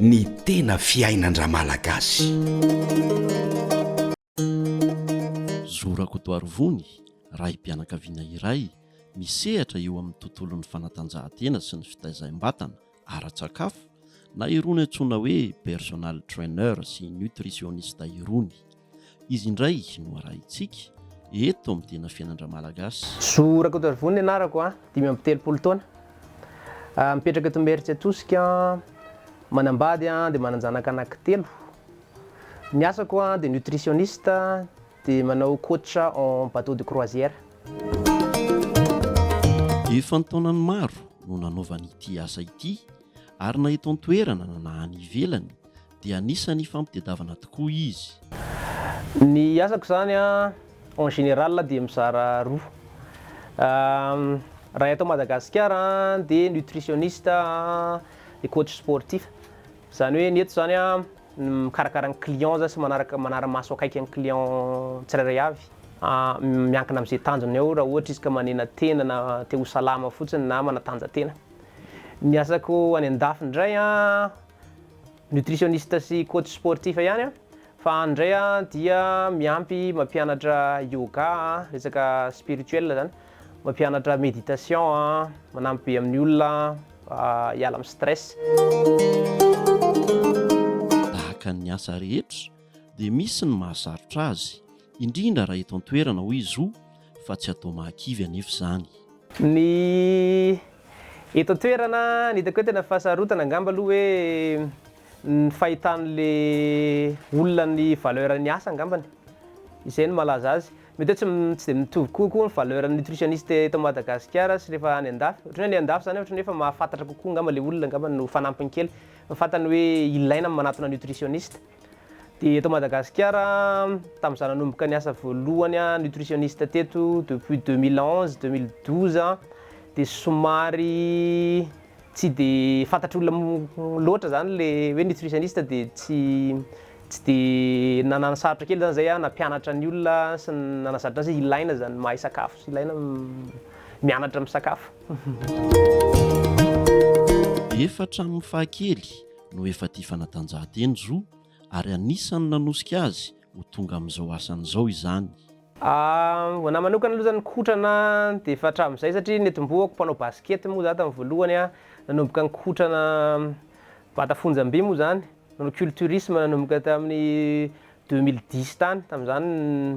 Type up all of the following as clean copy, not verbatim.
ny tena fiainan-dra malagasy. RAKOTOHARIVONY raim-pianakaviana iray misehatra eo amin'ny tontolon'ny fanatanjahatena sy ny fitaizam-batana aratsakafo na irony antsoina hoe personal trainer sy nutritioniste irony. Izy indray no arahintsika eto amin'ny tena fiainan-dra malagasy. RAKOTOHARIVONY anarako dimy amby telopolo taona. Mipetraka eto Meritsy Atosika, manambady dia mananjanaka anankitelo. Ny asako dia nutritionniste dia manao coach en bateau de croisière. Efa ny taonany maro no nanaovany ity asa ity ary na eto an-toerana na any ivelany dia anisany fampitadiavana tokoa izy. Ny asako zany en général dia mizara roa. Raha eto Madagasikara dia nutritionniste et coach sportif. Zany hoe ny eto zany mikarakara ny client sy manara-maso akaiky ny client tsirairay avy. Miankina amin'izay tanjony ao raha ohatra izy ka manena tena na te ho salama fotsiny na manatanjatena. Ny asako any andafy indray nutritionniste sy coach sportif ihany fa andray dia miampy mampianatra yoga, resaka spirituel zany, mampianatra méditation, manampy amin'ny olona hiala amin'ny stress. Tahaka ny asa rehetra dia misy ny mahasarotra azy, indrindra raha eto an-toerana hoy izy io fa tsy atao mahakivy anefa izany. Ny eto an-toerana ny hitako hoe tena fahasarotana angamba aloha hoe ny fahitan'le olona ny valeur ny asa angambany. Izay no malaza azy. Mety tsy dia mitovy kokoa ny valeur nutritionniste eto Madagasikara sy rehefa any andafy. Ohatran'ny hoe any andafy zany ohatran'ny efa mahafantatra kokoa angamba le olona angamba no fanampiny kely. Mifantany hoe ilaina manatona nutritionniste. Dia eto Madagasikara tamin'izaho nanomboka ny asa voalohany nutritionniste teto depuis 2011 2012 dia somary tsy dia fantatry olona loatra zany le hoe nutritionniste dia tsy dia nananasarotra kely zany zay nampianatra ny olona sy nanazatra azy ilaina zany mahay sakafo sy ilaina mianatra amin'ny sakafo. Efatra amin'ny fahakely no efa tia fanatanjahantena zo ary anisany nanosika azy ho tonga amin'izao asan'izao izany. Ho anahy manokana aloha zany kotrana dia efa hatramin'izay satria netim-boako mpanao basket moa za tamin'ny voalohany nanomboka nikotrana Batafonjambe moa zany, nanao culturisme nanomboka tamin'ny 2010 tany. Tamin'izany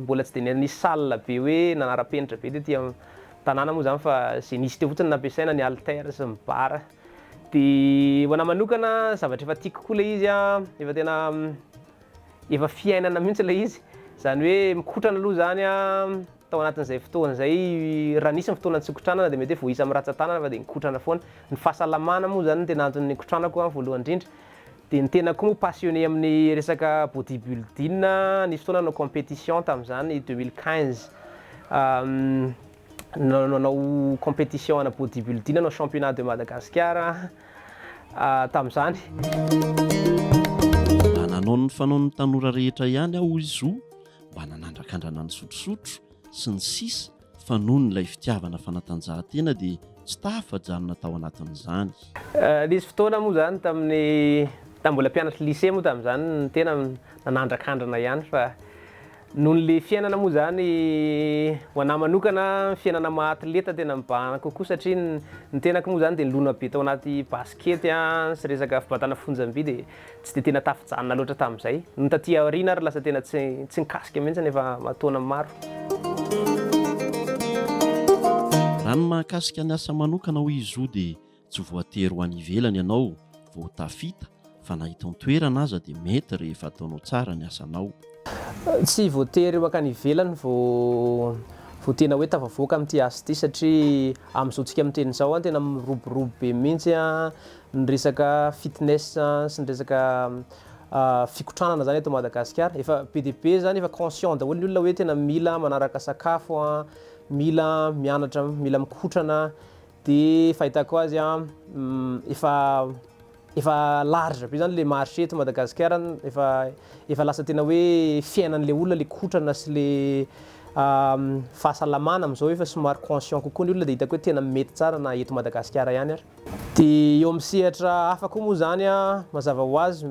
mbola tsy dia nisy salle be hoe nanara-penitra be tety amin'ny tanàna moa zany fa izay nisy teo fotsiny nampiasaina ny haltère sy ny bara. Dia ho anahy manokana zavatra efa tiako koa ilay izy efa tena efa fiainana mihitsy ilay izy. Zany hoe mikotrana aloha zany tao anatin'izay fotoana izay raha nisy ny fotoana tsy-kotrana dia mety hoe voaisa amin'ny ratsan-tanana fa dia nikotrana foana. Ny fahasalamana moa zany no tena antony nikotranako voalohany indrindra. Dia ny tena koa moa passionné amin'ny resaka bodybuilding. Nisy fotoana nanao compétition tamin'izany 2015. Nanao compétition ana bodybuilding, nanao championnat de Madagascar tamin'izany. Nanao ny fanaon'ny tanora rehetra ihany aho izy io mba nanandrak'andrana ny sotrosotro sy ny sisa fa noho n'ilay fitiavana fanatanjahantena dia tsy tahafajanona tao anatin'izany. Nisy fotoana moa zany tamin'ny mbola mpianatra lycée moa tamin'izany tena nanandrak'andrana ihany fa noho n'le fiainana moa zany ho anahy manokana fiainana maha-atleta tena mibahana kokoa satria ny tenako moa zany dia nilona be tao anaty basket sy resaka fibatana fonjam-by dia tsy dia tena tafijanona loatra tamin'izay. Ny taty aoriana ary lasa tena tsy nikasika mihitsy nefa mataona maro. Raha ny mahakasika ny asa manokana hoy izy io dia tsy voatery ho any ivelany ianao vao tafita fa na hita an-toerana aza dia mety rehefa ataonao tsara ny asanao. Tsy voatery makany ivelany vao tena hoe tafavoaka amin'ity asa ity satria amin'izao tsika miteny izao tena miroborobo be mihitsy ny resaka fitness sy ny resaka fikotranana zany eto Madagasikara. Efa be dia be zany efa conscient daholo ny olona hoe tena mila manaraka sakafo, mila mianatra, mila mikotrana. Dia fahitako azy efa large be zany le marché eto Madagasikara, efa lasa tena hoe fiainan'le olona le kotrana sy le fahasalamana amin'izao efa somary conscient kokoa ny olona dia hitako hoe tena mety tsara na eto Madagasikara ihany ary. Dia eo misehatra hafa koa moa zany mazava ho azy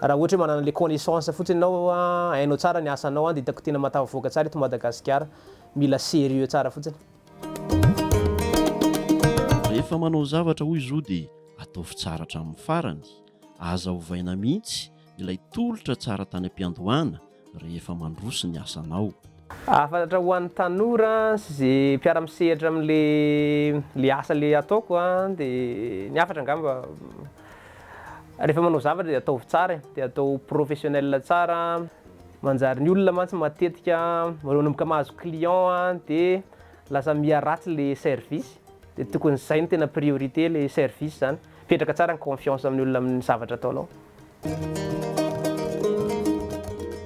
raha ohatra hoe manana le connaissance fotsiny ianao hainao tsara ny asanao dia hitako tena matavavoaka tsara eto Madagasikara, mila sérieux tsara fotsiny. Rehefa manao zavatra hoy izao dia ataovy tsara hatramin'ny farany, aza hovaina mihitsy ilay tolotra tsara tany am-piandohana rehefa mandroso ny asanao. Afatra ho an'ny tanora sy izay mpiara-misehatra amin'le asa le ataoko dia ny afatra angamba rehefa manao zavatra dia ataovy tsara, dia atao professionnel tsara. Manjary ny olona mantsy matetika manomboka mahazo client dia lasa miharatsy le service, dia tokony izay no tena priorité le service zany. Petraka tsara ny confiance amin'ny olona amin'ny zavatra ataonao.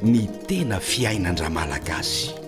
Ny tena fiainan-dra malagasy.